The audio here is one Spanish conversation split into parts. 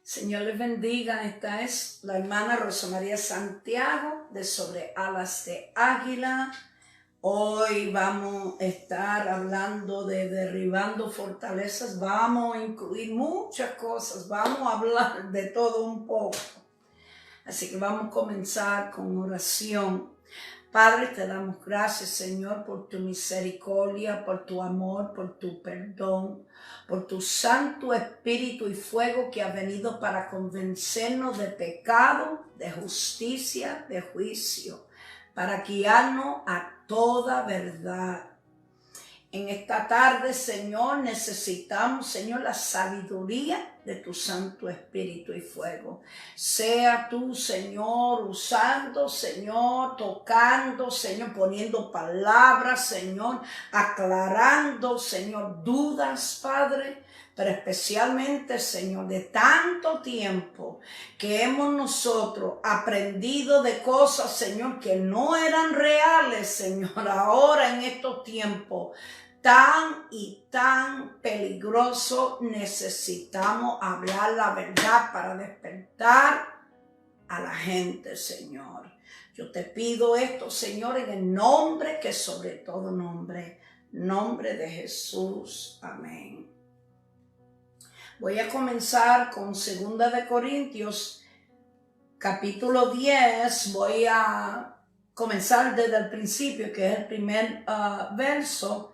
Señor les bendiga. Esta es la hermana Rosa María Santiago de Sobre Alas de Águila. Hoy vamos a estar hablando de derribando fortalezas. Vamos a incluir muchas cosas. Vamos a hablar de todo un poco. Así que vamos a comenzar con oración. Padre, te damos gracias, Señor, por tu misericordia, por tu amor, por tu perdón, por tu Santo Espíritu y fuego que ha venido para convencernos de pecado, de justicia, de juicio, para guiarnos a toda verdad. En esta tarde, Señor, necesitamos, Señor, la sabiduría de tu Santo Espíritu y fuego. Sea tú, Señor, usando, Señor, tocando, Señor, poniendo palabras, Señor, aclarando, Señor, dudas, Padre. Pero especialmente, Señor, de tanto tiempo que hemos nosotros aprendido de cosas, Señor, que no eran reales, Señor, ahora en estos tiempos tan y tan peligroso, necesitamos hablar la verdad para despertar a la gente, Señor. Yo te pido esto, Señor, en el nombre que sobre todo nombre de Jesús. Amén. Voy a comenzar con 2 de Corintios, capítulo 10. Voy a comenzar desde el principio, que es el primer verso,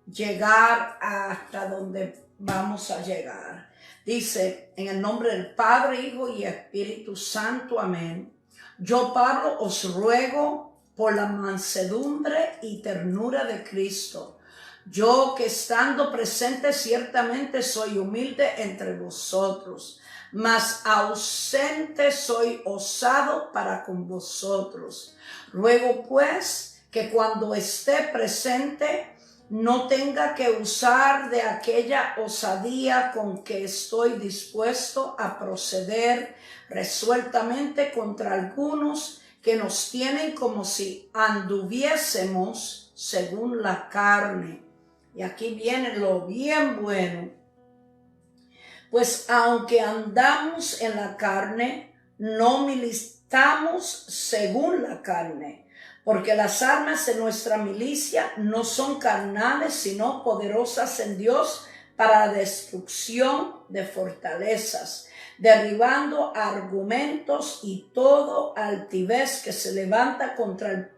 llegar hasta donde vamos a llegar. Dice, en el nombre del Padre, Hijo y Espíritu Santo, amén. Yo, Pablo, os ruego por la mansedumbre y ternura de Cristo. Yo que estando presente ciertamente soy humilde entre vosotros, mas ausente soy osado para con vosotros. Ruego pues que cuando esté presente no tenga que usar de aquella osadía con que estoy dispuesto a proceder resueltamente contra algunos que nos tienen como si anduviésemos según la carne. Y aquí viene lo bien bueno. Pues aunque andamos en la carne, no militamos según la carne, porque las armas de nuestra milicia no son carnales, sino poderosas en Dios para la destrucción de fortalezas, derribando argumentos y todo altivez que se levanta contra el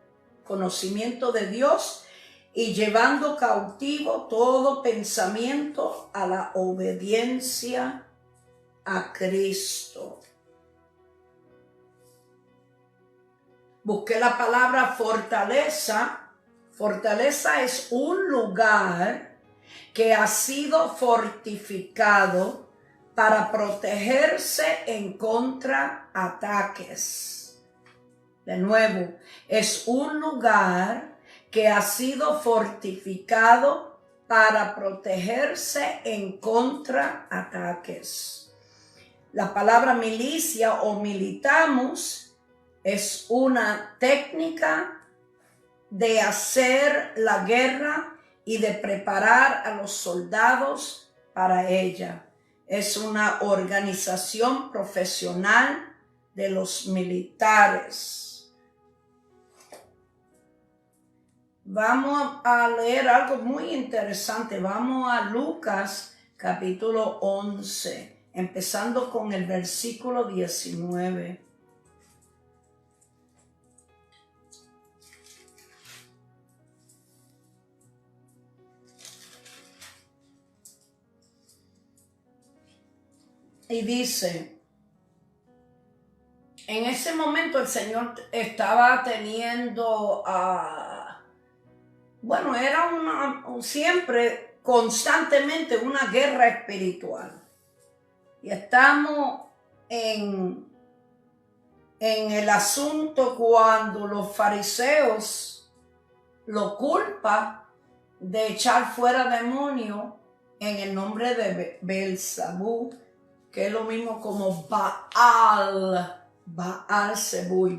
conocimiento de Dios, y llevando cautivo todo pensamiento a la obediencia a Cristo. Busqué la palabra fortaleza. Fortaleza es un lugar que ha sido fortificado para protegerse en contra ataques. De nuevo, es un lugar que ha sido fortificado para protegerse en contra ataques. La palabra milicia o militamos es una técnica de hacer la guerra y de preparar a los soldados para ella. Es una organización profesional de los militares. Vamos a leer algo muy interesante. Vamos a Lucas capítulo 11, empezando con el versículo 19. Y dice, en ese momento el Señor estaba teniendo era siempre, constantemente una guerra espiritual. Y estamos en el asunto cuando los fariseos lo culpan de echar fuera demonios en el nombre de Beelzebú, que es lo mismo como Baal-Zebú.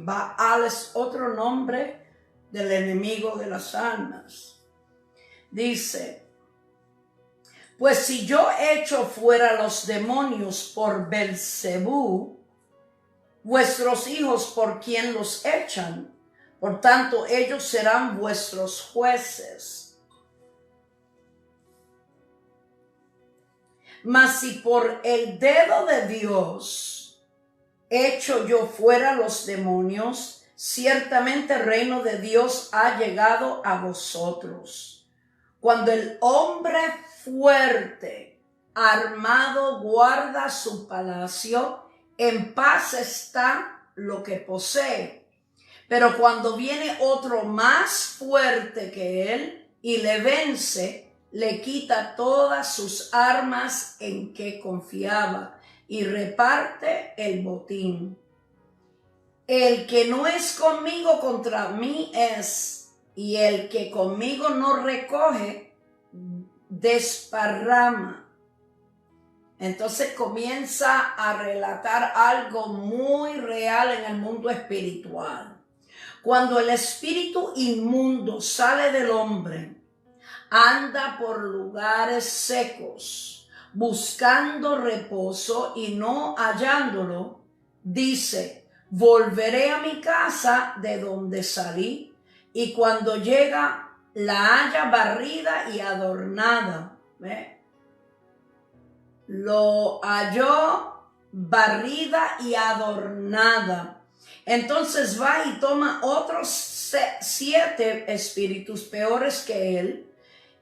Baal es otro nombre del enemigo de las almas. Dice, Pues si yo echo fuera los demonios por Belcebú, vuestros hijos por quien los echan, por tanto ellos serán vuestros jueces. Mas si por el dedo de Dios echo yo fuera los demonios, ciertamente el reino de Dios ha llegado a vosotros. Cuando el hombre fuerte, armado, guarda su palacio, en paz está lo que posee. Pero cuando viene otro más fuerte que él y le vence, le quita todas sus armas en que confiaba y reparte el botín. El que no es conmigo contra mí es, y el que conmigo no recoge, desparrama. Entonces comienza a relatar algo muy real en el mundo espiritual. Cuando el espíritu inmundo sale del hombre, anda por lugares secos, buscando reposo y no hallándolo, dice: volveré a mi casa de donde salí, y cuando llega la halla barrida y adornada. Lo halló barrida y adornada. Entonces va y toma otros 7 espíritus peores que él,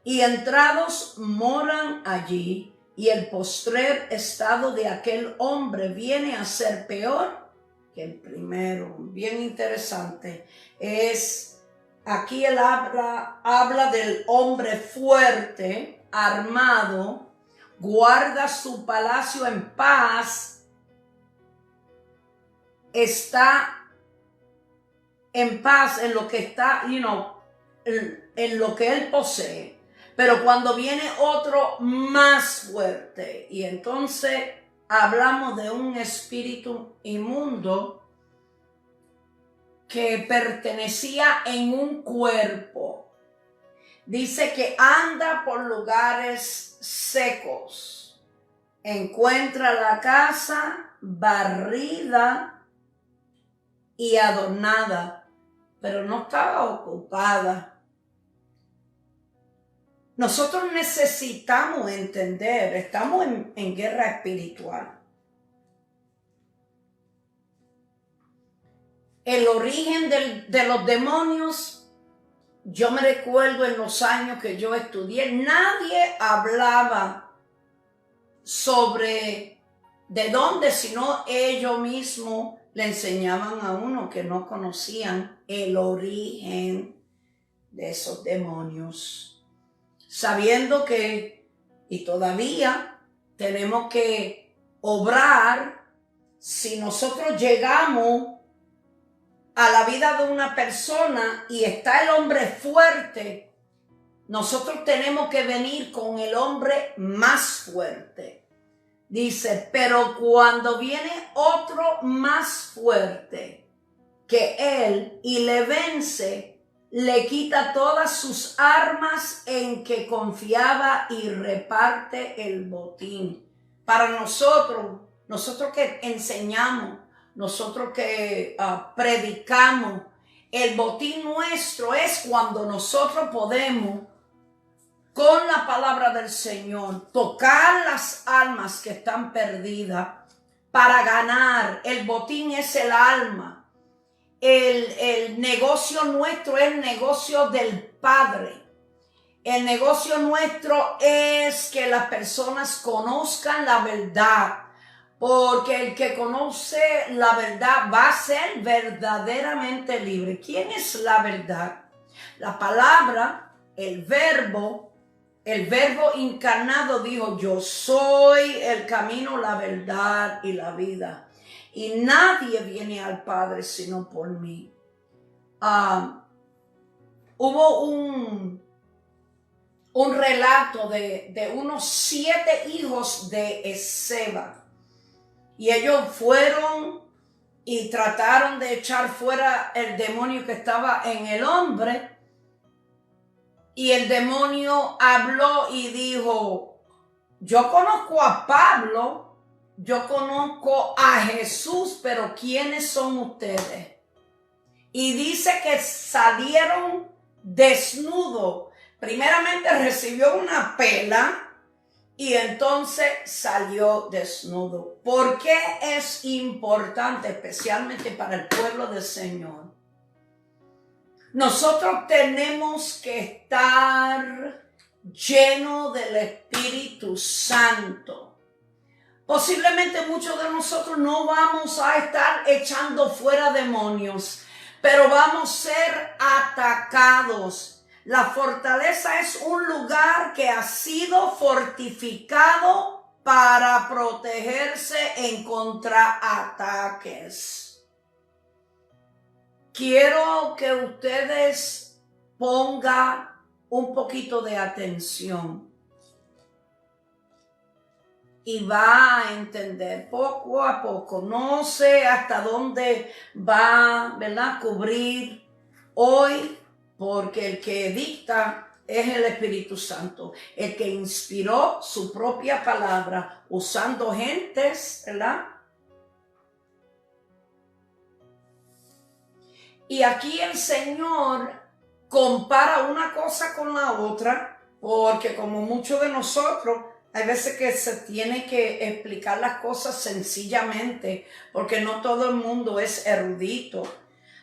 y entrados moran allí, y el postrer estado de aquel hombre viene a ser peor que el primero. Bien interesante. Aquí él habla del hombre fuerte, armado, guarda su palacio en paz, está en paz en lo que está, en lo que él posee. Pero cuando viene otro más fuerte, y entonces hablamos de un espíritu inmundo que pertenecía en un cuerpo. Dice que anda por lugares secos, encuentra la casa barrida y adornada, pero no estaba ocupada. Nosotros necesitamos entender, estamos en guerra espiritual. El origen de los demonios, yo me recuerdo en los años que yo estudié, nadie hablaba sobre de dónde, sino ellos mismos le enseñaban a uno que no conocían el origen de esos demonios. Sabiendo que, y todavía tenemos que obrar, si nosotros llegamos a la vida de una persona y está el hombre fuerte, nosotros tenemos que venir con el hombre más fuerte. Dice, pero cuando viene otro más fuerte que él y le vence, le quita todas sus armas en que confiaba y reparte el botín. Para nosotros que enseñamos, nosotros que predicamos, el botín nuestro es cuando nosotros podemos, con la palabra del Señor, tocar las almas que están perdidas para ganar. El botín es el alma. El negocio nuestro es el negocio del Padre. El negocio nuestro es que las personas conozcan la verdad, porque el que conoce la verdad va a ser verdaderamente libre. ¿Quién es la verdad? La palabra, el verbo encarnado dijo: yo soy el camino, la verdad y la vida. Y nadie viene al Padre sino por mí. Hubo un relato de unos 7 hijos de Esceva. Y ellos fueron y trataron de echar fuera el demonio que estaba en el hombre. Y el demonio habló y dijo: yo conozco a Pablo, yo conozco a Jesús, pero ¿quiénes son ustedes? Y dice que salieron desnudos. Primeramente recibió una pela y entonces salió desnudo. ¿Por qué es importante, especialmente para el pueblo del Señor? Nosotros tenemos que estar llenos del Espíritu Santo. Posiblemente muchos de nosotros no vamos a estar echando fuera demonios, pero vamos a ser atacados. La fortaleza es un lugar que ha sido fortificado para protegerse en contraataques. Quiero que ustedes pongan un poquito de atención y va a entender poco a poco. No sé hasta dónde va, ¿verdad?, cubrir hoy, porque el que dicta es el Espíritu Santo, el que inspiró su propia palabra usando gentes, ¿verdad? Y aquí el Señor compara una cosa con la otra, porque como muchos de nosotros, hay veces que se tiene que explicar las cosas sencillamente, porque no todo el mundo es erudito.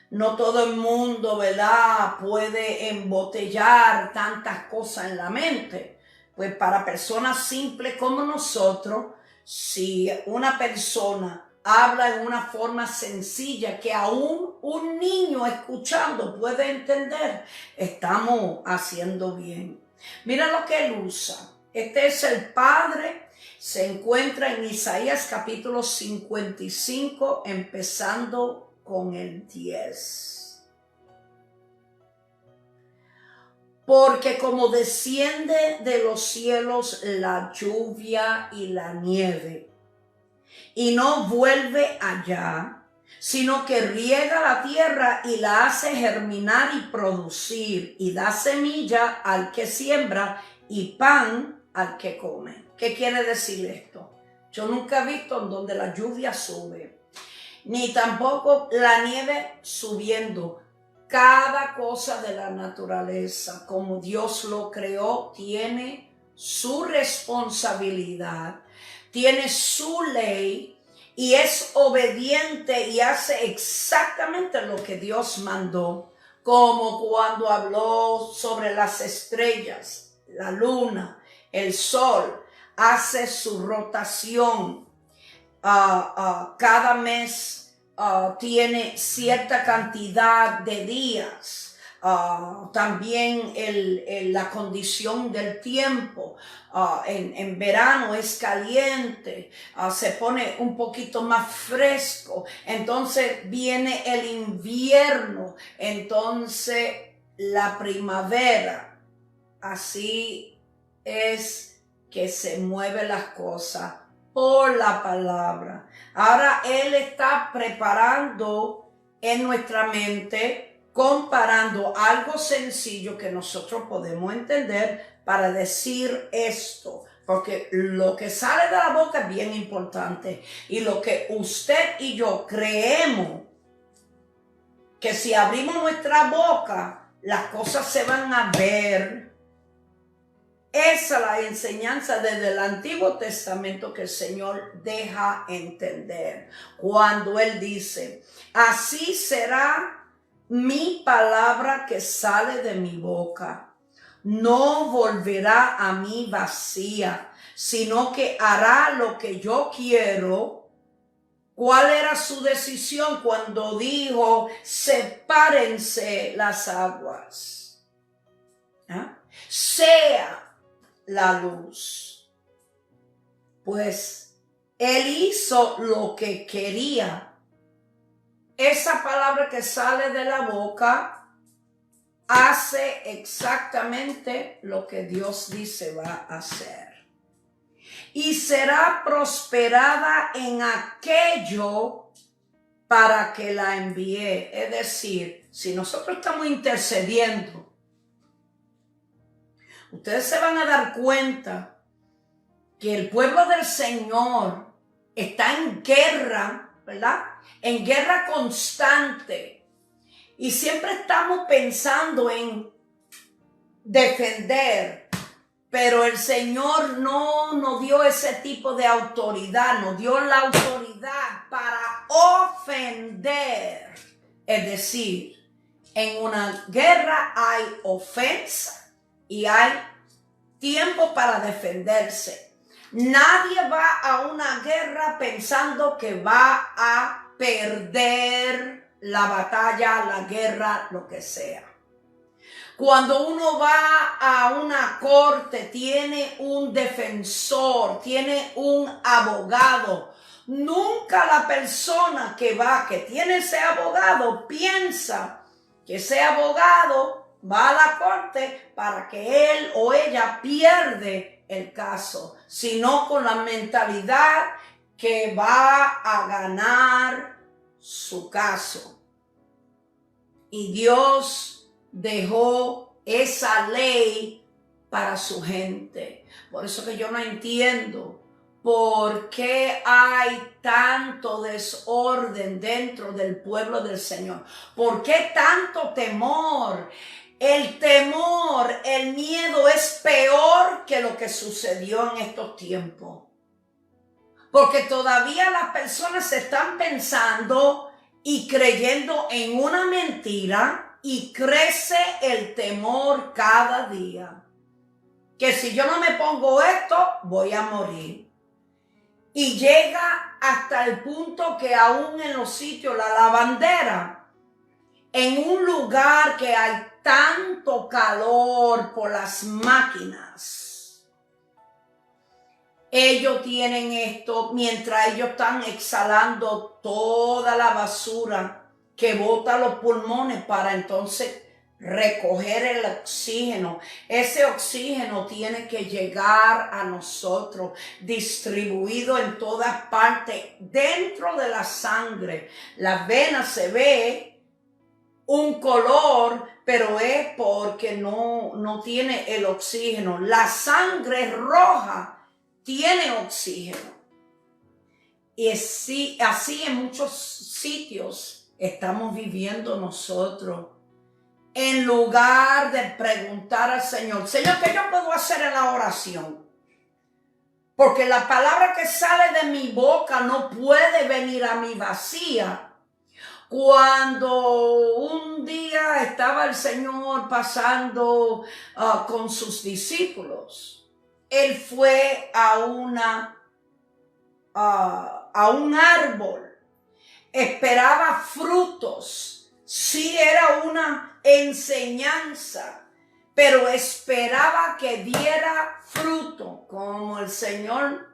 No todo el mundo, ¿verdad?, puede embotellar tantas cosas en la mente. Pues para personas simples como nosotros, si una persona habla en una forma sencilla que aún un niño escuchando puede entender, estamos haciendo bien. Mira lo que él usa. Este es el Padre. Se encuentra en Isaías capítulo 55, empezando con el 10. Porque como desciende de los cielos la lluvia y la nieve, y no vuelve allá, sino que riega la tierra y la hace germinar y producir, y da semilla al que siembra y pan al que come. ¿Qué quiere decir esto? Yo nunca he visto en donde la lluvia sube, ni tampoco la nieve subiendo. Cada cosa de la naturaleza, como Dios lo creó, tiene su responsabilidad, tiene su ley y es obediente y hace exactamente lo que Dios mandó, como cuando habló sobre las estrellas, la luna, el sol, hace su rotación. Cada mes tiene cierta cantidad de días. También la condición del tiempo. En verano es caliente, se pone un poquito más fresco. Entonces viene el invierno, entonces la primavera. Así es que se mueven las cosas por la palabra. Ahora Él está preparando en nuestra mente, comparando algo sencillo que nosotros podemos entender para decir esto. Porque lo que sale de la boca es bien importante. Y lo que usted y yo creemos, que si abrimos nuestra boca, las cosas se van a ver. Esa es la enseñanza desde el Antiguo Testamento que el Señor deja entender. Cuando Él dice, así será mi palabra que sale de mi boca. No volverá a mí vacía, sino que hará lo que yo quiero. ¿Cuál era su decisión cuando dijo, sepárense las aguas? Sea la luz. Pues Él hizo lo que quería. Esa palabra que sale de la boca hace exactamente lo que Dios dice va a hacer. Y será prosperada en aquello para que la envíe. Es decir, si nosotros estamos intercediendo, ustedes se van a dar cuenta que el pueblo del Señor está en guerra, ¿verdad? En guerra constante. Y siempre estamos pensando en defender, pero el Señor no nos dio ese tipo de autoridad, nos dio la autoridad para ofender. Es decir, en una guerra hay ofensa y hay tiempo para defenderse. Nadie va a una guerra pensando que va a perder la batalla, la guerra, lo que sea. Cuando uno va a una corte, tiene un defensor, tiene un abogado. Nunca la persona que tiene ese abogado, piensa que ese abogado va a la corte para que él o ella pierde el caso, sino con la mentalidad que va a ganar su caso. Y Dios dejó esa ley para su gente. Por eso que yo no entiendo por qué hay tanto desorden dentro del pueblo del Señor. ¿Por qué tanto temor? El temor, el miedo es peor que lo que sucedió en estos tiempos. Porque todavía las personas están pensando y creyendo en una mentira y crece el temor cada día. Que si yo no me pongo esto, voy a morir. Y llega hasta el punto que aún en los sitios, la lavandera, en un lugar que hay tanto calor por las máquinas, ellos tienen esto mientras ellos están exhalando toda la basura que bota los pulmones para entonces recoger el oxígeno. Ese oxígeno tiene que llegar a nosotros, distribuido en todas partes, dentro de la sangre. Las venas se ve un color, pero es porque no tiene el oxígeno. La sangre roja tiene oxígeno. Y así en muchos sitios estamos viviendo nosotros. En lugar de preguntar al Señor, Señor, ¿qué yo puedo hacer en la oración? Porque la palabra que sale de mi boca no puede venir a mí vacía. Cuando un día estaba el Señor pasando con sus discípulos, Él fue a un árbol, esperaba frutos. Sí, era una enseñanza, pero esperaba que diera fruto, como el Señor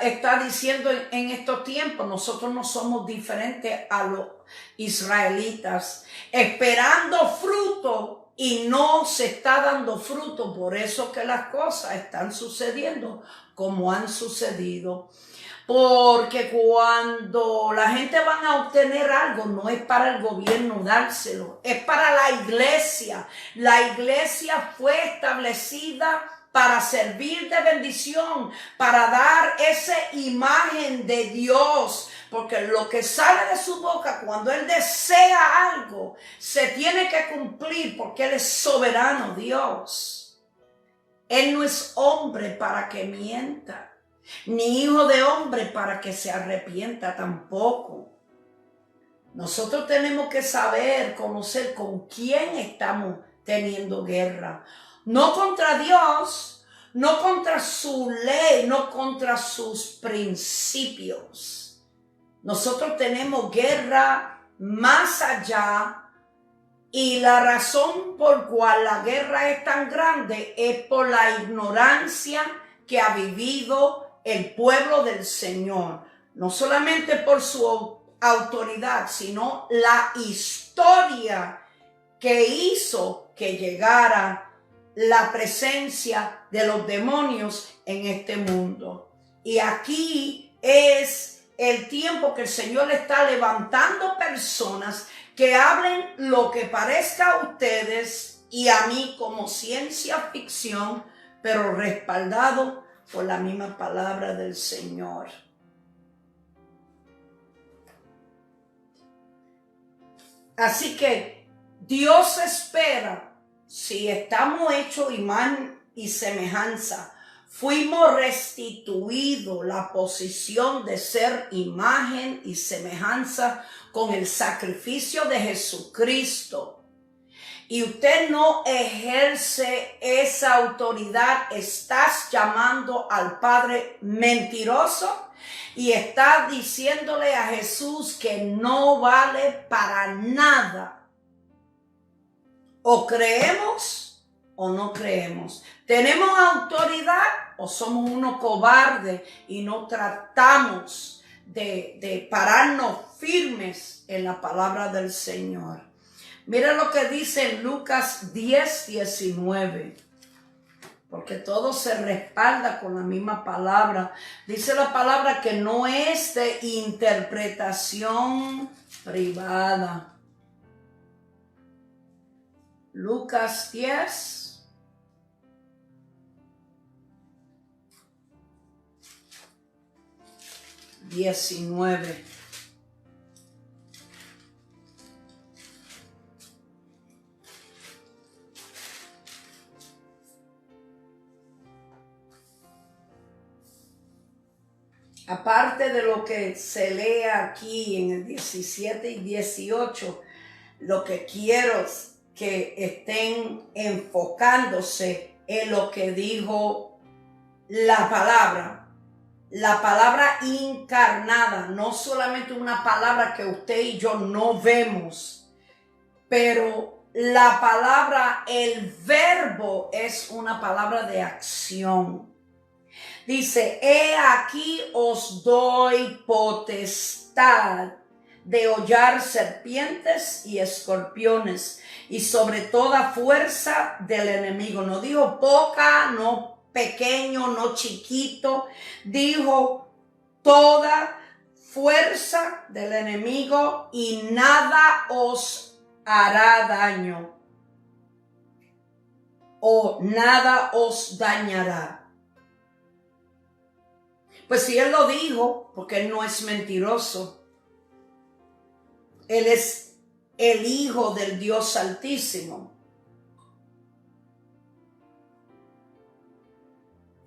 está diciendo en estos tiempos. Nosotros no somos diferentes a los israelitas, esperando fruto y no se está dando fruto. Por eso que las cosas están sucediendo como han sucedido. Porque cuando la gente va a obtener algo, no es para el gobierno dárselo, es para la iglesia. La iglesia fue establecida para servir de bendición, para dar esa imagen de Dios. Porque lo que sale de su boca, cuando Él desea algo, se tiene que cumplir, porque Él es soberano Dios. Él no es hombre para que mienta, ni hijo de hombre para que se arrepienta tampoco. Nosotros tenemos que saber, conocer con quién estamos teniendo guerra. No contra Dios, no contra su ley, no contra sus principios. Nosotros tenemos guerra más allá, y la razón por cual la guerra es tan grande es por la ignorancia que ha vivido el pueblo del Señor, no solamente por su autoridad, sino la historia que hizo que llegara la presencia de los demonios en este mundo. Y aquí es el tiempo que el Señor está levantando personas que hablen lo que parezca a ustedes y a mí como ciencia ficción, pero respaldado por la misma palabra del Señor. Así que Dios espera, si estamos hechos imagen y semejanza, fuimos restituidos la posición de ser imagen y semejanza con el sacrificio de Jesucristo, y usted no ejerce esa autoridad, estás llamando al Padre mentiroso y estás diciéndole a Jesús que no vale para nada. O creemos o no creemos. ¿Tenemos autoridad o somos unos cobardes y no tratamos de pararnos firmes en la palabra del Señor? Mira lo que dice en Lucas 10:19, porque todo se respalda con la misma palabra. Dice la palabra que no es de interpretación privada. Lucas 10:19. Aparte de lo que se lee aquí en el 17 y 18, lo que quiero es que estén enfocándose en lo que dijo la palabra encarnada, no solamente una palabra que usted y yo no vemos, pero la palabra, el verbo es una palabra de acción. Dice, he aquí os doy potestad de hollar serpientes y escorpiones y sobre toda fuerza del enemigo. No dijo poca, no pequeño, no chiquito. Dijo toda fuerza del enemigo y nada os hará daño o nada os dañará. Pues si Él lo dijo, porque Él no es mentiroso, Él es el Hijo del Dios Altísimo.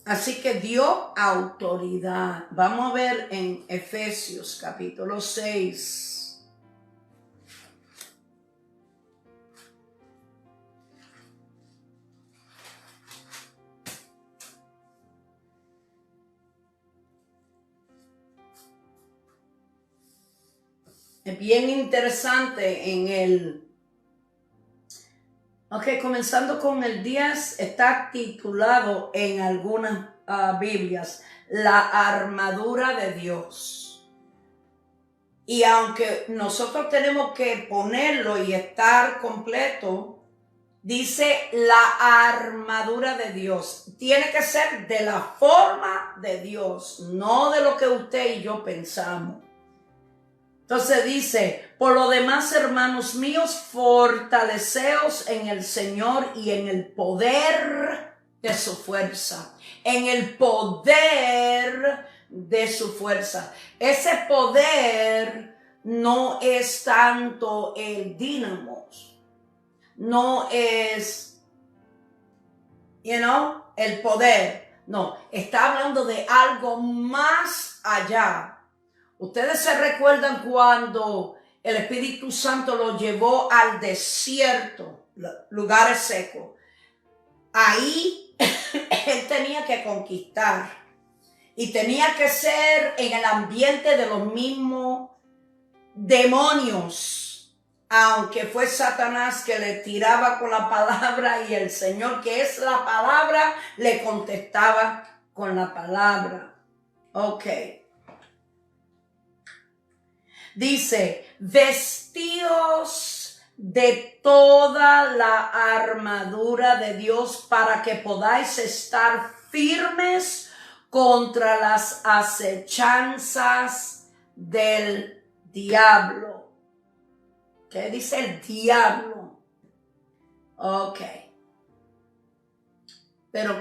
Así que dio autoridad. Vamos a ver en Efesios capítulo 6. Es bien interesante en el... comenzando con el 10, está titulado en algunas Biblias, la armadura de Dios. Y aunque nosotros tenemos que ponerlo y estar completo, dice la armadura de Dios. Tiene que ser de la forma de Dios, no de lo que usted y yo pensamos. Entonces dice, por lo demás, hermanos míos, fortaleceos en el Señor y en el poder de su fuerza. En el poder de su fuerza. Ese poder no es tanto el dínamo. No es, el poder. No, está hablando de algo más allá. Ustedes se recuerdan cuando el Espíritu Santo lo llevó al desierto, lugares secos. Ahí él tenía que conquistar y tenía que ser en el ambiente de los mismos demonios, aunque fue Satanás que le tiraba con la palabra y el Señor, que es la palabra, le contestaba con la palabra. Dice, vestíos de toda la armadura de Dios para que podáis estar firmes contra las acechanzas del diablo. ¿Qué dice el diablo? Pero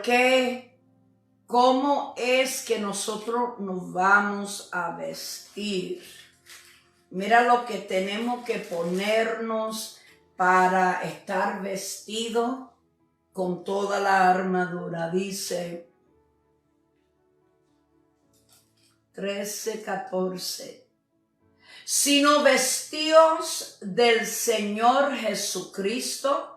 ¿cómo es que nosotros nos vamos a vestir? Mira lo que tenemos que ponernos para estar vestidos con toda la armadura. Dice 13:14. Sino vestíos del Señor Jesucristo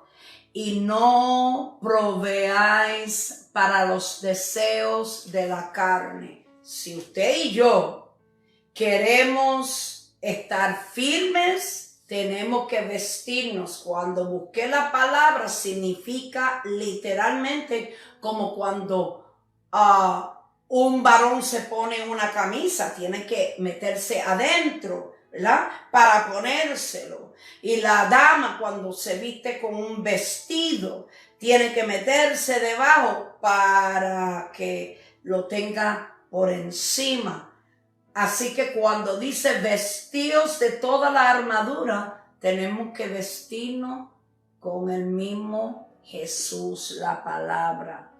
y no proveáis para los deseos de la carne. Si usted y yo queremos estar firmes, tenemos que vestirnos. Cuando busqué la palabra, significa literalmente como cuando un varón se pone una camisa, tiene que meterse adentro, ¿verdad? Para ponérselo. Y la dama, cuando se viste con un vestido, tiene que meterse debajo para que lo tenga por encima. Así que cuando dice vestíos de toda la armadura, tenemos que vestirnos con el mismo Jesús, la palabra.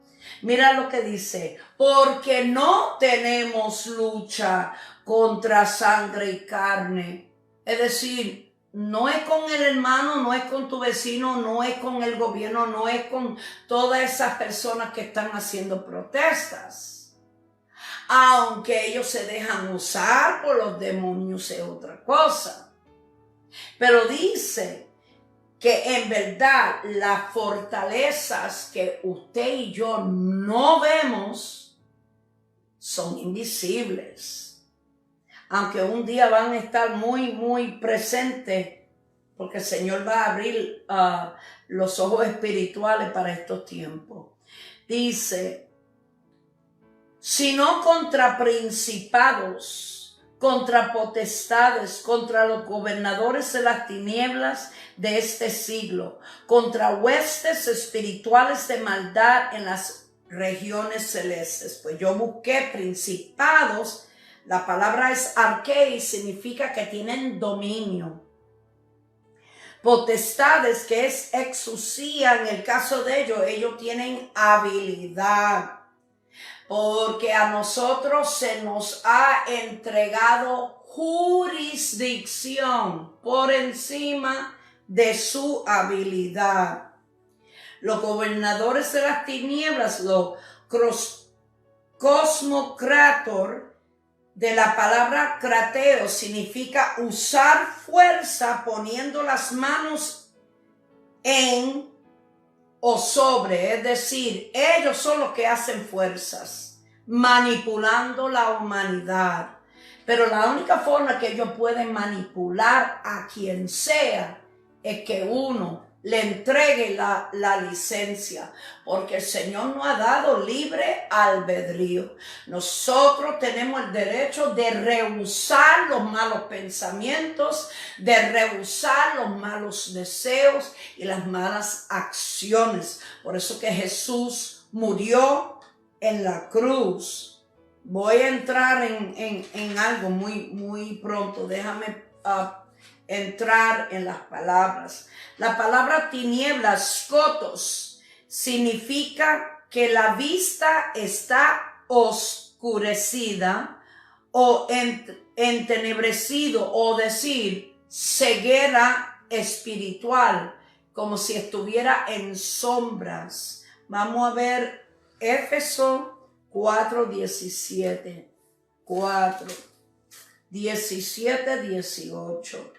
Mira lo que dice, porque no tenemos lucha contra sangre y carne. Es decir, no es con el hermano, no es con tu vecino, no es con el gobierno, no es con todas esas personas que están haciendo protestas. Aunque ellos se dejan usar por los demonios, es otra cosa. Pero dice que en verdad las fortalezas que usted y yo no vemos son invisibles. Aunque un día van a estar muy, muy presentes, porque el Señor va a abrir los ojos espirituales para estos tiempos. Dice, sino contra principados, contra potestades, contra los gobernadores de las tinieblas de este siglo, contra huestes espirituales de maldad en las regiones celestes. Pues yo busqué principados, la palabra es arquei, significa que tienen dominio. Potestades, que es exusía, en el caso de ellos tienen habilidad. Porque a nosotros se nos ha entregado jurisdicción por encima de su habilidad. Los gobernadores de las tinieblas, los cosmocrator, de la palabra crateo, significa usar fuerza poniendo las manos en o sobre, es decir, ellos son los que hacen fuerzas, manipulando la humanidad. Pero la única forma que ellos pueden manipular a quien sea es que uno le entregue la licencia, porque el Señor nos ha dado libre albedrío. Nosotros tenemos el derecho de rehusar los malos pensamientos, de rehusar los malos deseos y las malas acciones. Por eso que Jesús murió en la cruz. Voy a entrar en algo muy pronto. Déjame entrar en las palabras. La palabra tinieblas, skotos, significa que la vista está oscurecida o entenebrecido, o decir ceguera espiritual, como si estuviera en sombras. Vamos a ver Éfeso 4:17, 4:17-18.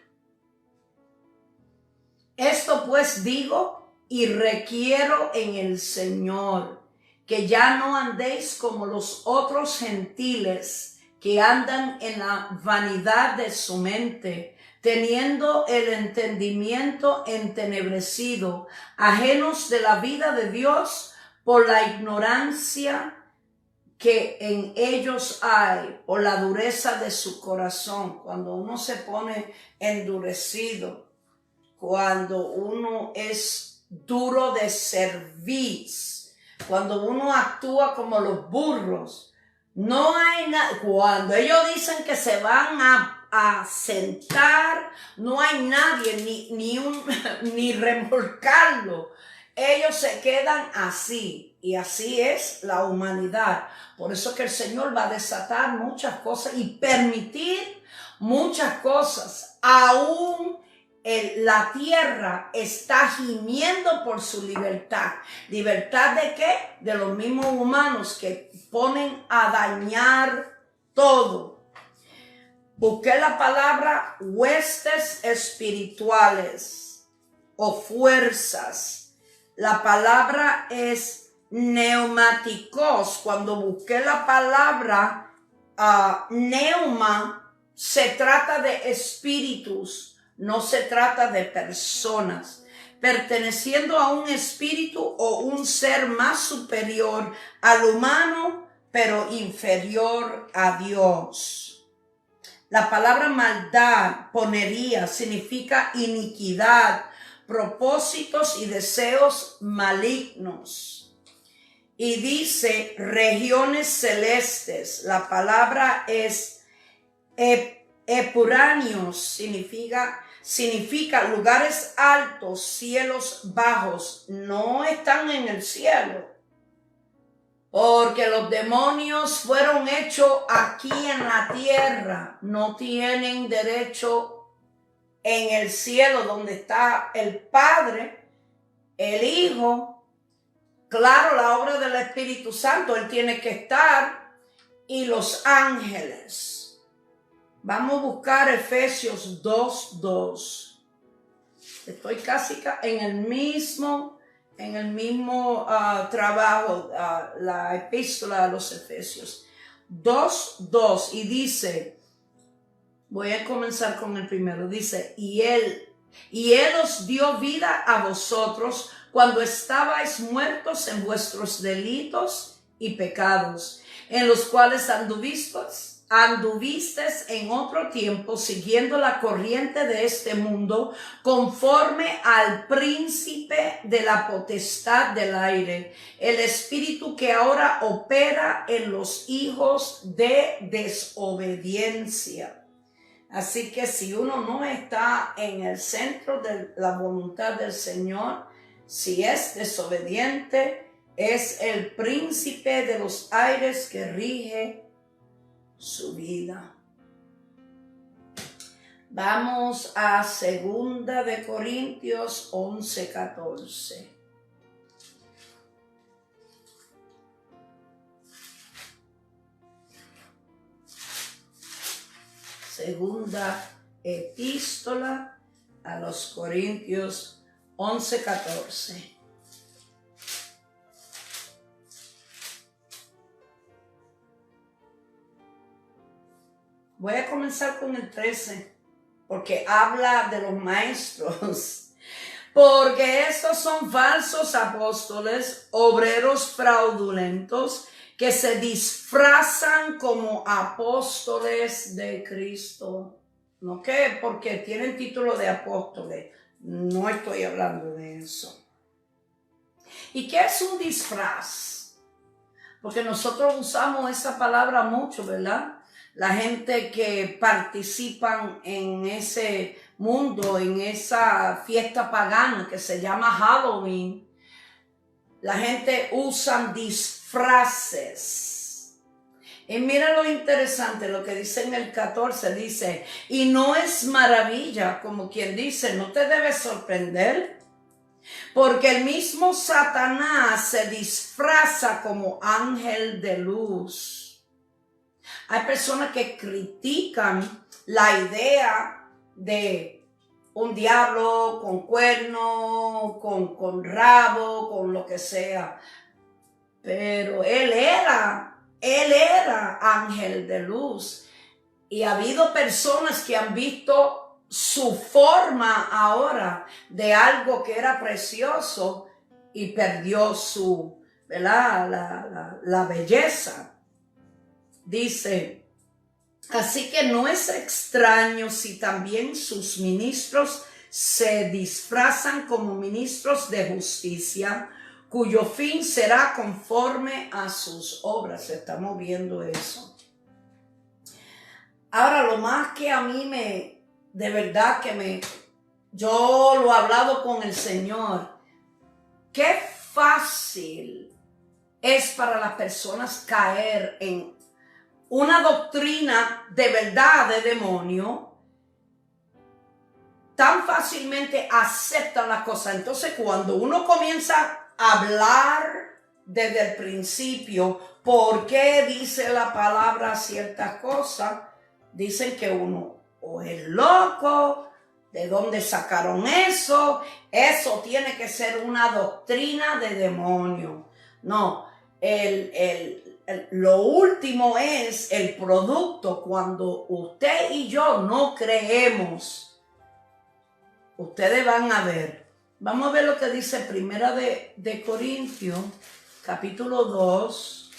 Esto pues digo y requiero en el Señor, que ya no andéis como los otros gentiles que andan en la vanidad de su mente, teniendo el entendimiento entenebrecido, ajenos de la vida de Dios por la ignorancia que en ellos hay, por la dureza de su corazón. Cuando uno se pone endurecido, cuando uno es duro de cerviz, cuando uno actúa como los burros, no hay nada. Cuando ellos dicen que se van a sentar, no hay nadie ni remolcarlo. Ellos se quedan así. Y así es la humanidad. Por eso que el Señor va a desatar muchas cosas y permitir muchas cosas. Aún la tierra está gimiendo por su libertad. ¿Libertad de qué? De los mismos humanos que ponen a dañar todo. Busqué la palabra huestes espirituales o fuerzas. La palabra es neumáticos. Cuando busqué la palabra neuma, se trata de espíritus. No se trata de personas, perteneciendo a un espíritu o un ser más superior al humano, pero inferior a Dios. La palabra maldad, ponería, significa iniquidad, propósitos y deseos malignos. Y dice regiones celestes. La palabra es epuranios, significa lugares altos, cielos bajos. No están en el cielo, porque los demonios fueron hechos aquí en la tierra. No tienen derecho en el cielo, donde está el Padre, el Hijo. Claro, la obra del Espíritu Santo, Él tiene que estar, y los ángeles. Vamos a buscar Efesios 2:2. Estoy casi en el mismo trabajo, la epístola a los Efesios. 2:2 y dice, voy a comenzar con el primero. Dice, y él os dio vida a vosotros cuando estabais muertos en vuestros delitos y pecados, en los cuales anduvisteis en otro tiempo siguiendo la corriente de este mundo, conforme al príncipe de la potestad del aire, el espíritu que ahora opera en los hijos de desobediencia. Así que si uno no está en el centro de la voluntad del Señor, si es desobediente, es el príncipe de los aires que rige su vida. Vamos a 2 de Corintios 11:14. Segunda epístola a los Corintios 11:14. Voy a comenzar con el 13, porque habla de los maestros. Porque estos son falsos apóstoles, obreros fraudulentos, que se disfrazan como apóstoles de Cristo. ¿No qué? Porque tienen título de apóstoles. No estoy hablando de eso. ¿Y qué es un disfraz? Porque nosotros usamos esa palabra mucho, ¿verdad? La gente que participan en ese mundo, en esa fiesta pagana que se llama Halloween, la gente usa disfraces. Y mira lo interesante, lo que dice en el 14, dice, y no es maravilla, como quien dice, no te debes sorprender, porque el mismo Satanás se disfraza como ángel de luz. Hay personas que critican la idea de un diablo con cuerno, con rabo, con lo que sea. Pero él era ángel de luz. Y ha habido personas que han visto su forma ahora de algo que era precioso y perdió su, ¿verdad? La belleza. Dice, así que no es extraño si también sus ministros se disfrazan como ministros de justicia, cuyo fin será conforme a sus obras. Estamos viendo eso. Ahora, lo más que a mí de verdad yo lo he hablado con el Señor, qué fácil es para las personas caer en una doctrina de verdad de demonio. Tan fácilmente aceptan las cosas. Entonces, cuando uno comienza a hablar desde el principio, ¿por qué dice la palabra ciertas cosas? Dicen que uno o es loco, ¿de dónde sacaron eso? Eso tiene que ser una doctrina de demonio. No, lo último es el producto. Cuando usted y yo no creemos, ustedes van a ver. Vamos a ver lo que dice Primera de Corintios, capítulo 2,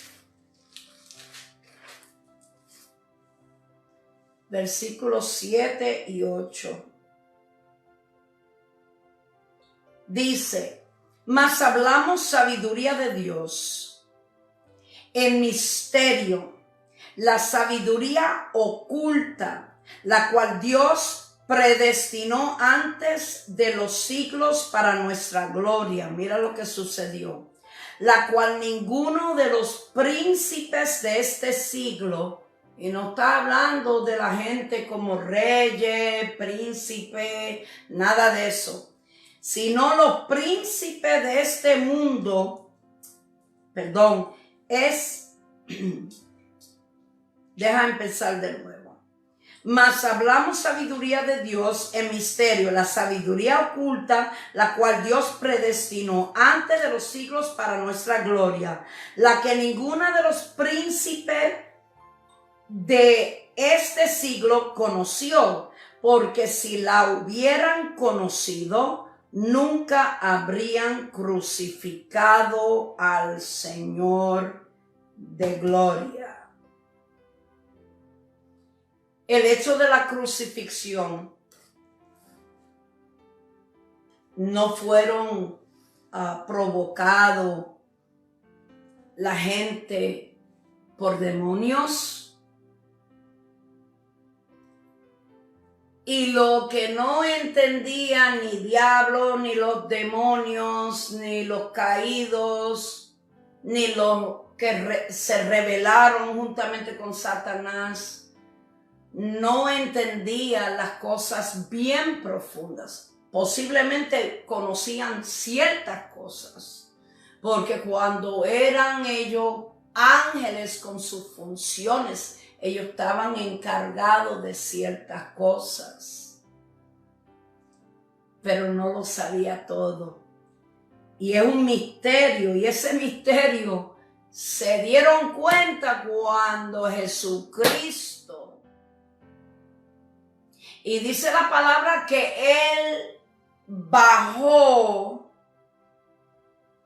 versículos 7 y 8. Dice, mas hablamos sabiduría de Dios en misterio, la sabiduría oculta, la cual Dios predestinó antes de los siglos para nuestra gloria. Mira lo que sucedió. La cual ninguno de los príncipes de este siglo, y no está hablando de la gente como reyes, príncipes, nada de eso, sino los príncipes de este mundo, deja empezar de nuevo. Mas hablamos sabiduría de Dios en misterio, la sabiduría oculta, la cual Dios predestinó antes de los siglos para nuestra gloria, la que ninguna de los príncipes de este siglo conoció, porque si la hubieran conocido, nunca habrían crucificado al Señor de gloria. El hecho de la crucifixión no fueron provocados la gente por demonios. Y lo que no entendían ni diablo, ni los demonios, ni los caídos, ni los que se rebelaron juntamente con Satanás, no entendía las cosas bien profundas. Posiblemente conocían ciertas cosas, porque cuando eran ellos ángeles con sus funciones, ellos estaban encargados de ciertas cosas, pero no lo sabía todo. Y es un misterio, y ese misterio se dieron cuenta cuando Jesucristo, y dice la palabra que Él bajó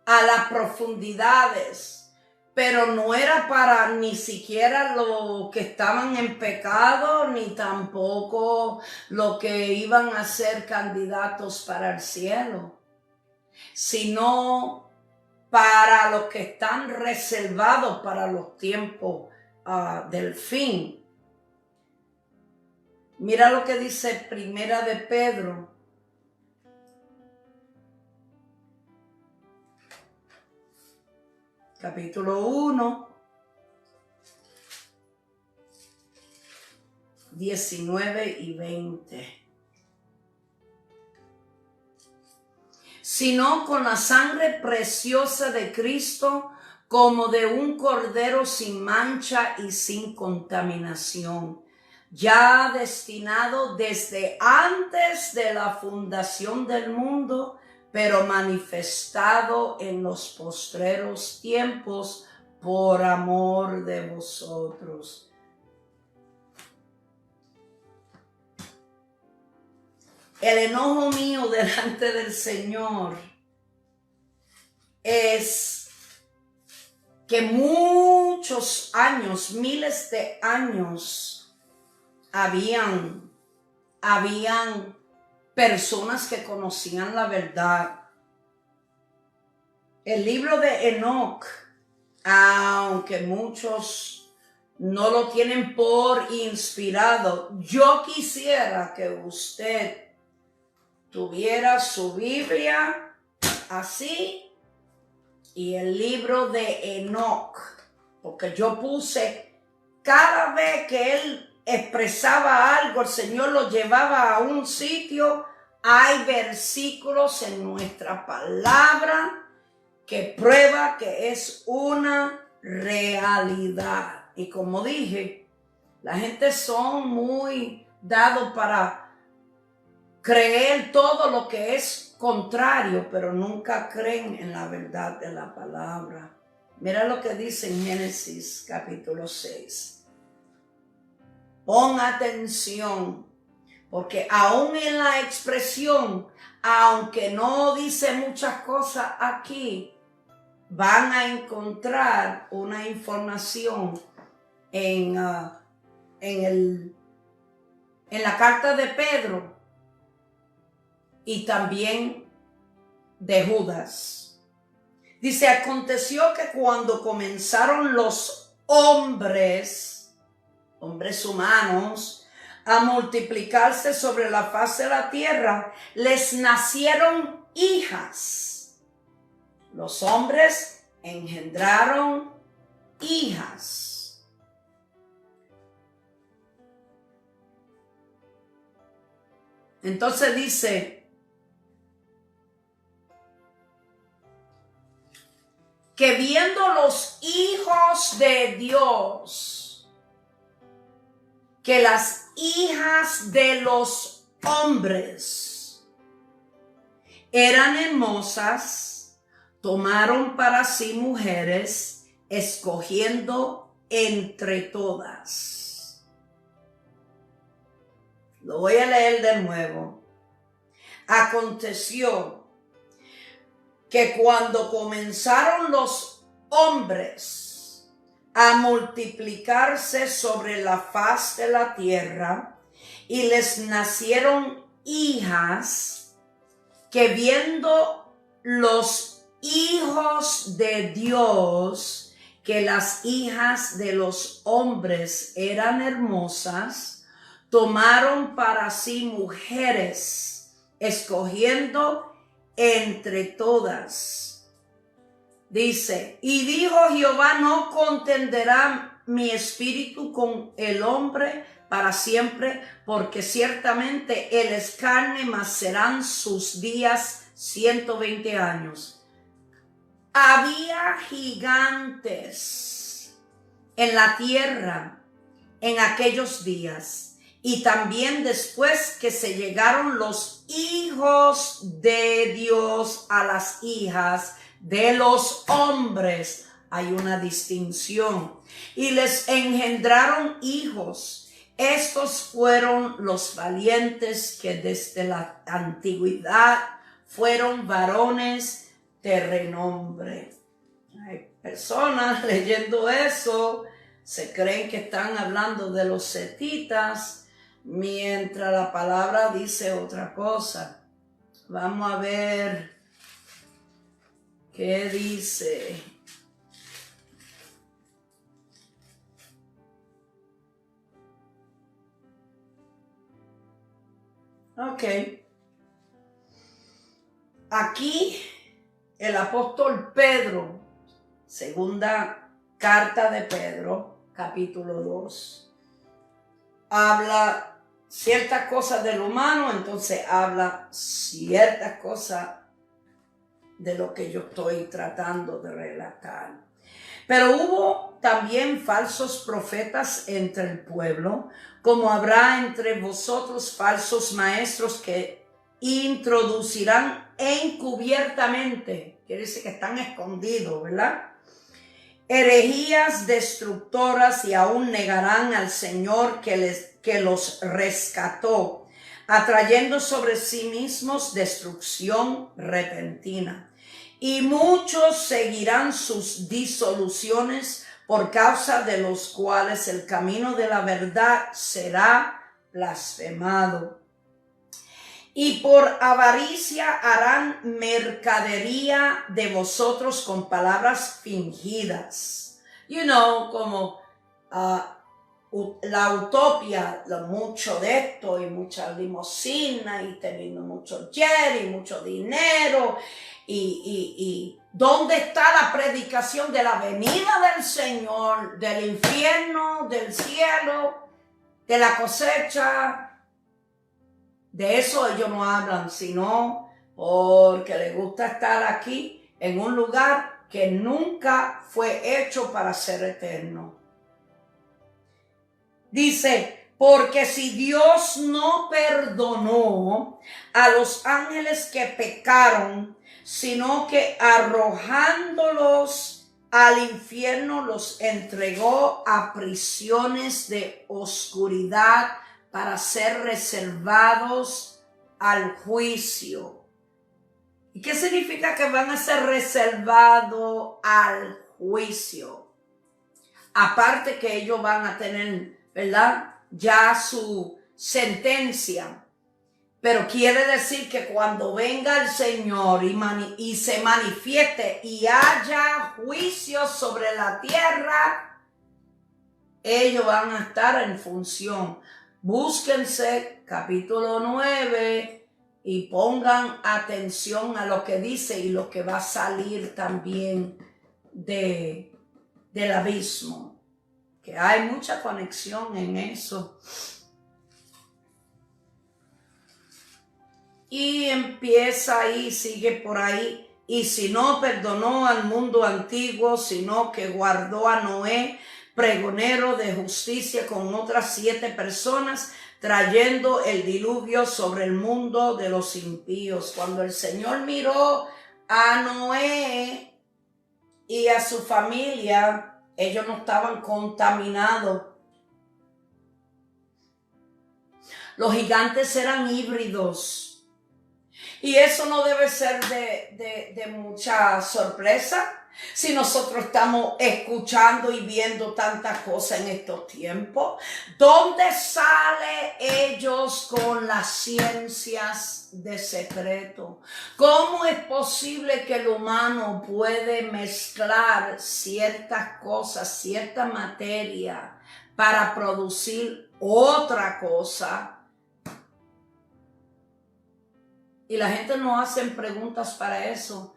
a las profundidades, pero no era para ni siquiera los que estaban en pecado, ni tampoco los que iban a ser candidatos para el cielo, sino para los que están reservados para los tiempos del fin. Mira lo que dice Primera de Pedro, capítulo 1, 19 y 20. Sino con la sangre preciosa de Cristo, como de un cordero sin mancha y sin contaminación, ya destinado desde antes de la fundación del mundo, pero manifestado en los postreros tiempos por amor de vosotros. El enojo mío delante del Señor es que muchos años, miles de años, habían personas que conocían la verdad. El libro de Enoc, aunque muchos no lo tienen por inspirado, yo quisiera que usted tuviera su Biblia así y el libro de Enoc, porque yo puse, cada vez que él expresaba algo, el Señor lo llevaba a un sitio. Hay versículos en nuestra palabra que prueba que es una realidad. Y como dije, la gente son muy dados para creer todo lo que es contrario, pero nunca creen en la verdad de la palabra. Mira lo que dice en Génesis capítulo 6. Pon atención, porque aún en la expresión, aunque no dice muchas cosas aquí, van a encontrar una información en la carta de Pedro y también de Judas. Dice, aconteció que cuando comenzaron los hombres humanos, a multiplicarse sobre la faz de la tierra, les nacieron hijas. Los hombres engendraron hijas. Entonces dice que viendo los hijos de Dios, que las hijas de los hombres eran hermosas, tomaron para sí mujeres, escogiendo entre todas. Lo voy a leer de nuevo. Aconteció que cuando comenzaron los hombres a multiplicarse sobre la faz de la tierra, y les nacieron hijas, que viendo los hijos de Dios, que las hijas de los hombres eran hermosas, tomaron para sí mujeres, escogiendo entre todas. Dice, y dijo Jehová, no contenderá mi espíritu con el hombre para siempre, porque ciertamente él es carne, mas serán sus días 120 años. Había gigantes en la tierra en aquellos días, y también después que se llegaron los hijos de Dios a las hijas de los hombres, hay una distinción, y les engendraron hijos. Estos fueron los valientes que desde la antigüedad fueron varones de renombre. Hay personas leyendo eso, se creen que están hablando de los setitas, mientras la palabra dice otra cosa. Vamos a ver ¿qué dice? Ok. Aquí el apóstol Pedro, segunda carta de Pedro, capítulo 2, habla ciertas cosas del humano, entonces habla ciertas cosas de lo que yo estoy tratando de relatar. Pero hubo también falsos profetas entre el pueblo, como habrá entre vosotros falsos maestros que introducirán encubiertamente, quiere decir que están escondidos, ¿verdad? Herejías destructoras, y aún negarán al Señor que los rescató, atrayendo sobre sí mismos destrucción repentina. Y muchos seguirán sus disoluciones, por causa de los cuales el camino de la verdad será blasfemado. Y por avaricia harán mercadería de vosotros con palabras fingidas. Como la utopia, mucho de esto y mucha limosina y teniendo mucho jet y mucho dinero y ¿dónde está la predicación de la venida del Señor, del infierno, del cielo, de la cosecha? De eso ellos no hablan, sino porque les gusta estar aquí en un lugar que nunca fue hecho para ser eterno. Dice, porque si Dios no perdonó a los ángeles que pecaron, sino que arrojándolos al infierno los entregó a prisiones de oscuridad para ser reservados al juicio. ¿Y qué significa que van a ser reservados al juicio? Aparte que ellos van a tener, ¿verdad?, ya su sentencia. Pero quiere decir que cuando venga el Señor y se manifieste y haya juicio sobre la tierra, ellos van a estar en función. Búsquense capítulo 9 y pongan atención a lo que dice y lo que va a salir también del abismo. Que hay mucha conexión en eso. Y empieza ahí, sigue por ahí. Y si no perdonó al mundo antiguo, sino que guardó a Noé, pregonero de justicia, con otras 7 personas, trayendo el diluvio sobre el mundo de los impíos. Cuando el Señor miró a Noé y a su familia, ellos no estaban contaminados. Los gigantes eran híbridos. Y eso no debe ser de mucha sorpresa si nosotros estamos escuchando y viendo tantas cosas en estos tiempos. ¿Dónde salen ellos con las ciencias de secreto? ¿Cómo es posible que el humano puede mezclar ciertas cosas, cierta materia para producir otra cosa? Y la gente no hace preguntas para eso,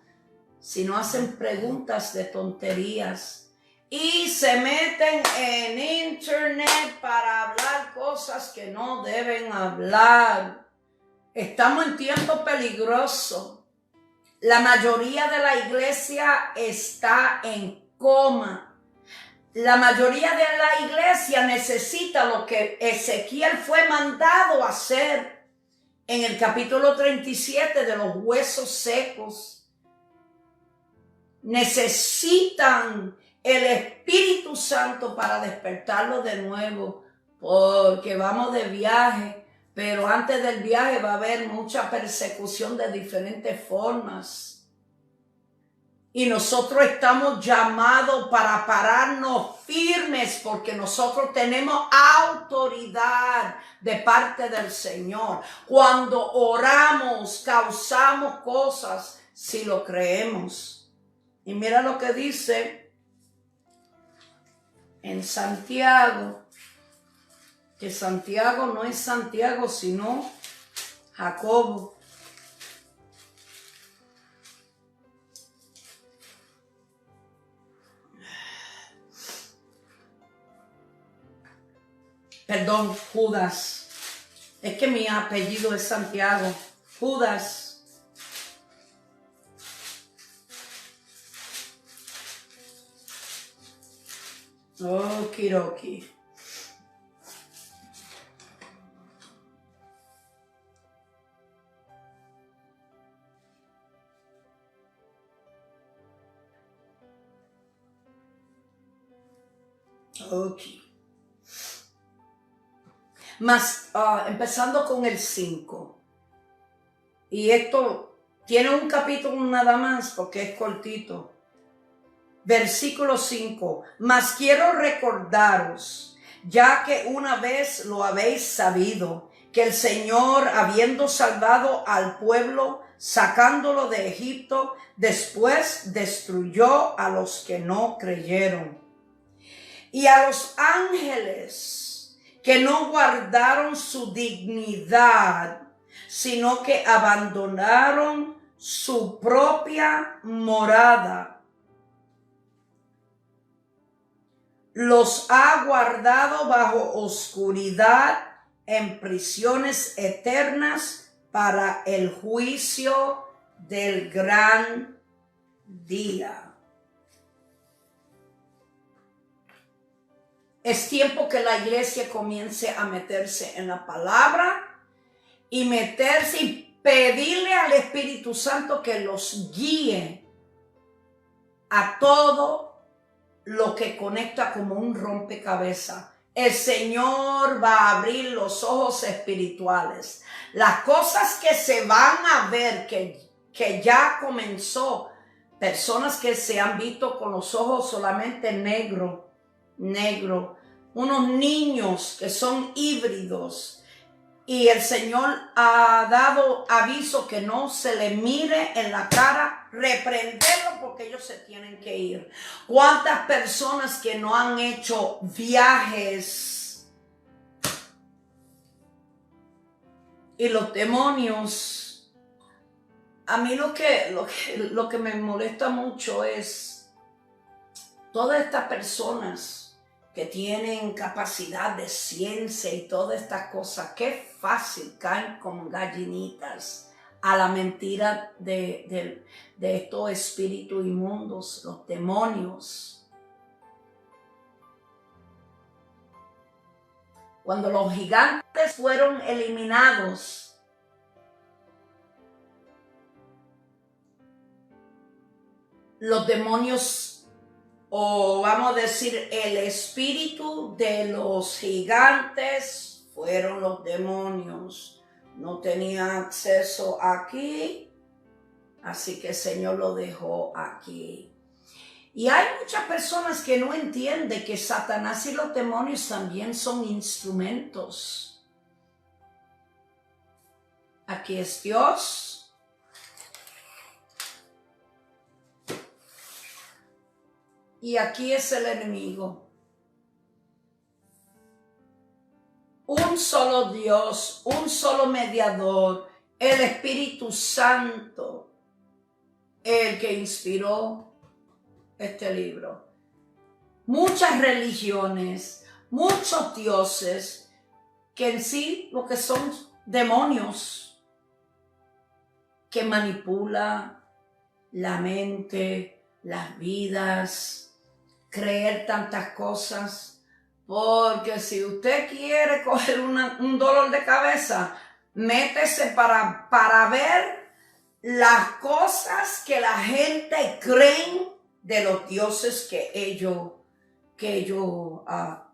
sino hacen preguntas de tonterías. Y se meten en internet para hablar cosas que no deben hablar. Estamos en tiempo peligroso. La mayoría de la iglesia está en coma. La mayoría de la iglesia necesita lo que Ezequiel fue mandado a hacer en el capítulo 37 de los huesos secos. Necesitan el Espíritu Santo para despertarlo de nuevo, porque vamos de viaje, pero antes del viaje va a haber mucha persecución de diferentes formas. Y nosotros estamos llamados para pararnos firmes porque nosotros tenemos autoridad de parte del Señor. Cuando oramos, causamos cosas si lo creemos. Y mira lo que dice en Santiago, que Santiago no es Santiago, sino Jacobo. Perdón, Judas. Es que mi apellido es Santiago. Judas. Okidoki. Ok. Empezando con el 5. Y esto tiene un capítulo nada más porque es cortito. Versículo 5. Mas quiero recordaros, ya que una vez lo habéis sabido, que el Señor, habiendo salvado al pueblo, sacándolo de Egipto, después destruyó a los que no creyeron. Y a los ángeles que no guardaron su dignidad, sino que abandonaron su propia morada. Los ha guardado bajo oscuridad en prisiones eternas para el juicio del gran día. Es tiempo que la iglesia comience a meterse en la palabra y meterse y pedirle al Espíritu Santo que los guíe a todo lo que conecta como un rompecabezas. El Señor va a abrir los ojos espirituales. Las cosas que se van a ver, que ya comenzó, personas que se han visto con los ojos solamente negro, unos niños que son híbridos, y el Señor ha dado aviso que no se le mire en la cara, reprenderlo porque ellos se tienen que ir. ¿Cuántas personas que no han hecho viajes? Y los demonios, a mí lo que me molesta mucho es todas estas personas que tienen capacidad de ciencia y todas estas cosas, qué fácil caen como gallinitas a la mentira de estos espíritus inmundos, los demonios. Cuando los gigantes fueron eliminados, los demonios, o vamos a decir, el espíritu de los gigantes fueron los demonios. No tenía acceso aquí, así que el Señor lo dejó aquí. Y hay muchas personas que no entienden que Satanás y los demonios también son instrumentos. Aquí es Dios. Y aquí es el enemigo. Un solo Dios, un solo mediador, el Espíritu Santo, el que inspiró este libro. Muchas religiones, muchos dioses, que en sí lo que son demonios, que manipulan la mente, las vidas, creer tantas cosas, porque si usted quiere coger un dolor de cabeza, métese para ver las cosas que la gente cree de los dioses que ellos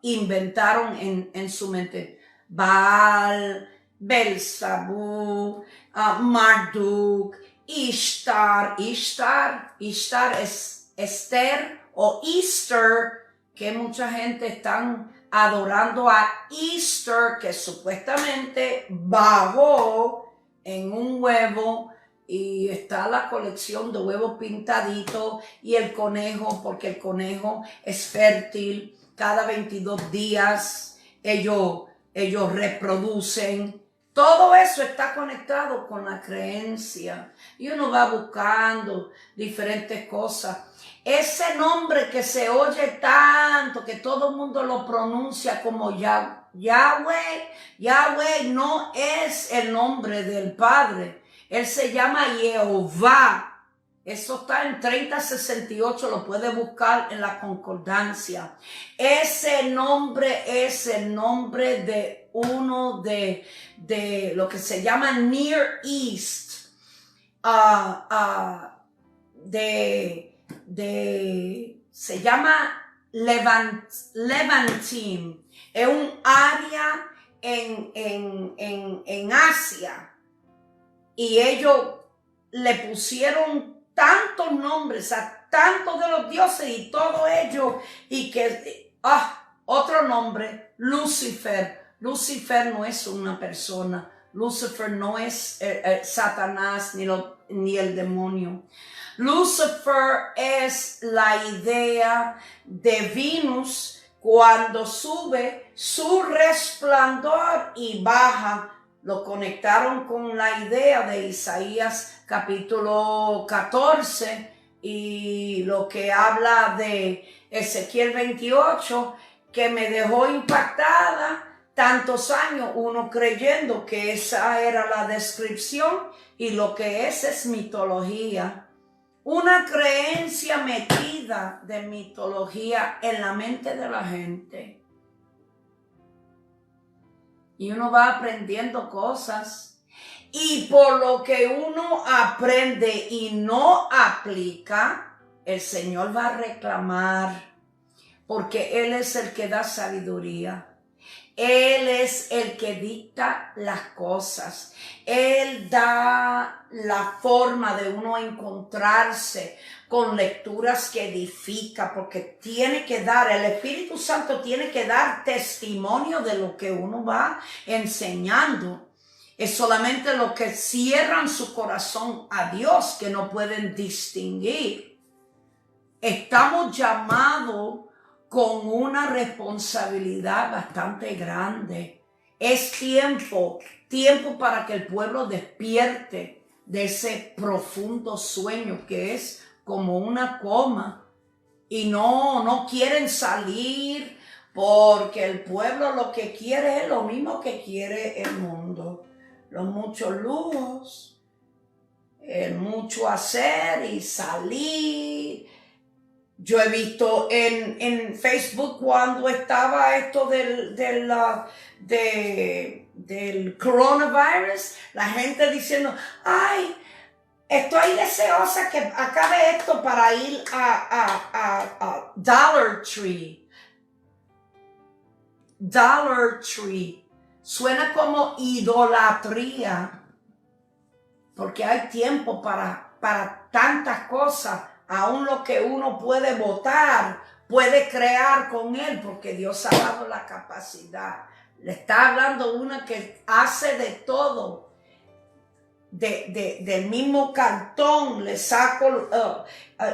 inventaron en su mente. Baal, Belzebú, Marduk, Ishtar es Esther, o Easter, que mucha gente están adorando a Easter, que supuestamente bajó en un huevo, y está la colección de huevos pintaditos, y el conejo, porque el conejo es fértil, cada 22 días ellos reproducen. Todo eso está conectado con la creencia, y uno va buscando diferentes cosas. Ese nombre que se oye tanto, que todo el mundo lo pronuncia como Yahweh no es el nombre del Padre. Él se llama Jehová. Eso está en 3068, lo puede buscar en la concordancia. Ese nombre es el nombre de uno de lo que se llama Near East, se llama Levantim. Es un área en Asia, y ellos le pusieron tantos nombres a tantos de los dioses y todo ello, y que otro nombre, Lucifer. Lucifer no es una persona. Lucifer no es Satanás ni el demonio. Lucifer es la idea de Venus cuando sube su resplandor y baja lo conectaron con la idea de Isaías capítulo 14 y lo que habla de Ezequiel 28, que me dejó impactada tantos años, uno creyendo que esa era la descripción y lo que es mitología. Una creencia metida de mitología en la mente de la gente. Y uno va aprendiendo cosas. Y por lo que uno aprende y no aplica, el Señor va a reclamar. Porque Él es el que da sabiduría. Él es el que dicta las cosas. Él da la forma de uno encontrarse con lecturas que edifica, porque tiene que dar, el Espíritu Santo tiene que dar testimonio de lo que uno va enseñando. Es solamente los que cierran su corazón a Dios que no pueden distinguir. Estamos llamados con una responsabilidad bastante grande. Es tiempo para que el pueblo despierte de ese profundo sueño que es como una coma. Y no quieren salir porque el pueblo lo que quiere es lo mismo que quiere el mundo. Los muchos lujos, el mucho hacer y salir. Yo he visto en Facebook cuando estaba esto del coronavirus, la gente diciendo, ay, estoy deseosa que acabe esto para ir a Dollar Tree. Dollar Tree. Suena como idolatría, porque hay tiempo para tantas cosas. Aún lo que uno puede votar, puede crear con él, porque Dios ha dado la capacidad. Le está hablando una que hace de todo. Del mismo cartón le saco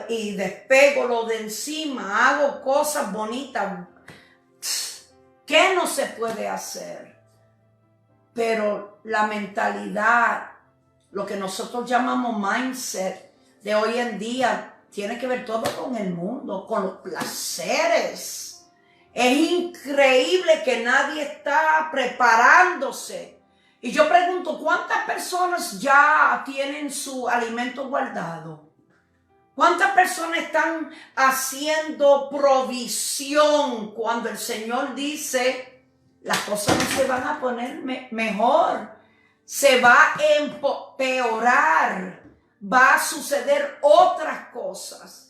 y despego lo de encima, hago cosas bonitas. ¿Qué no se puede hacer? Pero la mentalidad, lo que nosotros llamamos mindset de hoy en día, tiene que ver todo con el mundo, con los placeres. Es increíble que nadie está preparándose. Y yo pregunto, ¿cuántas personas ya tienen su alimento guardado? ¿Cuántas personas están haciendo provisión cuando el Señor dice, las cosas no se van a poner mejor, se va a empeorar? Va a suceder otras cosas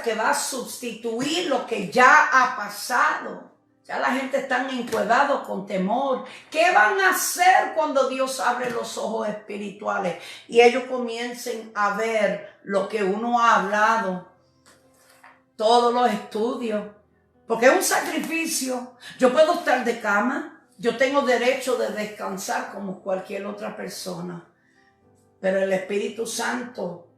que va a sustituir lo que ya ha pasado. Ya la gente está encuevada con temor. ¿Qué van a hacer cuando Dios abre los ojos espirituales y ellos comiencen a ver lo que uno ha hablado? Todos los estudios, porque es un sacrificio. Yo puedo estar de cama, yo tengo derecho de descansar como cualquier otra persona. Pero el Espíritu Santo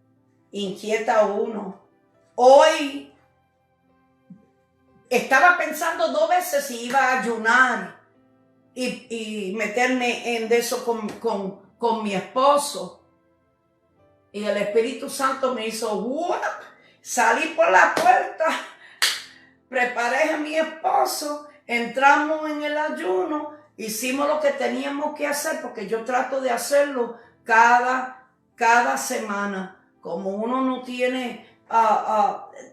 inquieta a uno. Hoy estaba pensando 2 veces si iba a ayunar y meterme en eso con mi esposo. Y el Espíritu Santo me hizo, ¡what! Salí por la puerta, preparé a mi esposo, entramos en el ayuno, hicimos lo que teníamos que hacer, porque yo trato de hacerlo cada semana. Como uno no tiene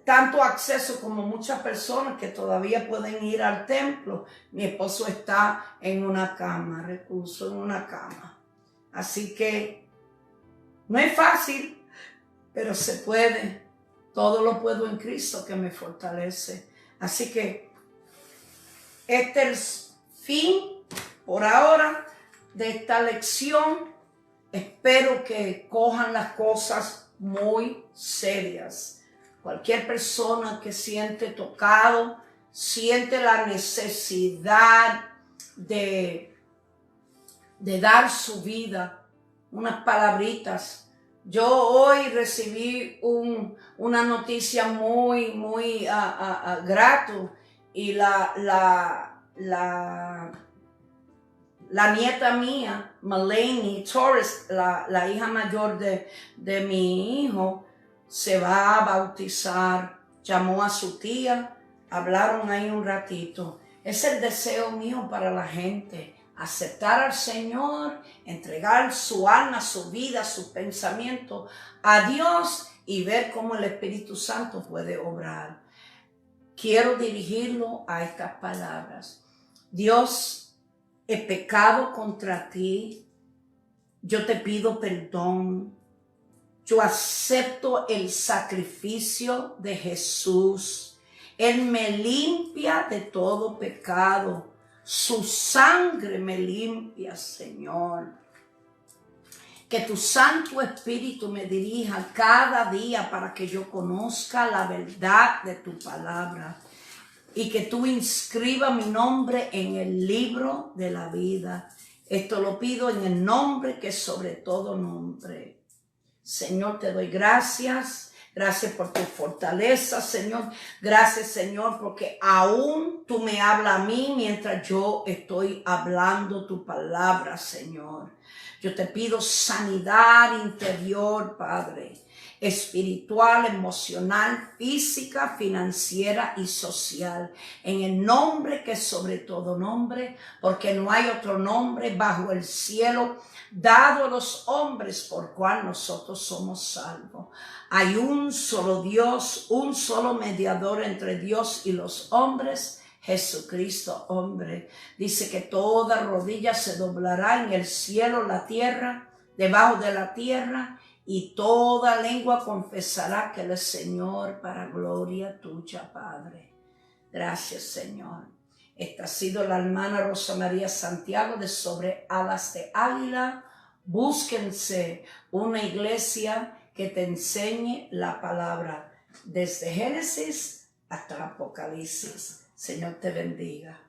tanto acceso como muchas personas que todavía pueden ir al templo, mi esposo está en una cama, recluso en una cama. Así que no es fácil, pero se puede. Todo lo puedo en Cristo que me fortalece. Así que este es el fin por ahora de esta lección. Espero que cojan las cosas muy serias. Cualquier persona que siente tocado, siente la necesidad de dar su vida, unas palabritas. Yo hoy recibí una noticia muy grato, y la La nieta mía, Melanie Torres, la hija mayor de mi hijo, se va a bautizar. Llamó a su tía, hablaron ahí un ratito. Es el deseo mío para la gente, aceptar al Señor, entregar su alma, su vida, sus pensamientos a Dios y ver cómo el Espíritu Santo puede obrar. Quiero dirigirlo a estas palabras. Dios, he pecado contra ti, yo te pido perdón, yo acepto el sacrificio de Jesús, Él me limpia de todo pecado, su sangre me limpia, Señor. Que tu Santo Espíritu me dirija cada día para que yo conozca la verdad de tu palabra. Y que tú inscribas mi nombre en el libro de la vida. Esto lo pido en el nombre que es sobre todo nombre. Señor, te doy gracias. Gracias por tu fortaleza, Señor. Gracias, Señor, porque aún tú me hablas a mí mientras yo estoy hablando tu palabra, Señor. Yo te pido sanidad interior, Padre, espiritual, emocional, física, financiera y social, en el nombre que es sobre todo nombre, porque no hay otro nombre bajo el cielo dado a los hombres por cual nosotros somos salvos. Hay un solo Dios, un solo mediador entre Dios y los hombres, Jesucristo, hombre. Dice que toda rodilla se doblará en el cielo, la tierra, debajo de la tierra, y toda lengua confesará que Él es Señor, para gloria tuya, Padre. Gracias, Señor. Esta ha sido la hermana Rosa María Santiago de Sobre Alas de Águila. Búsquense una iglesia que te enseñe la palabra desde Génesis hasta Apocalipsis. Señor te bendiga.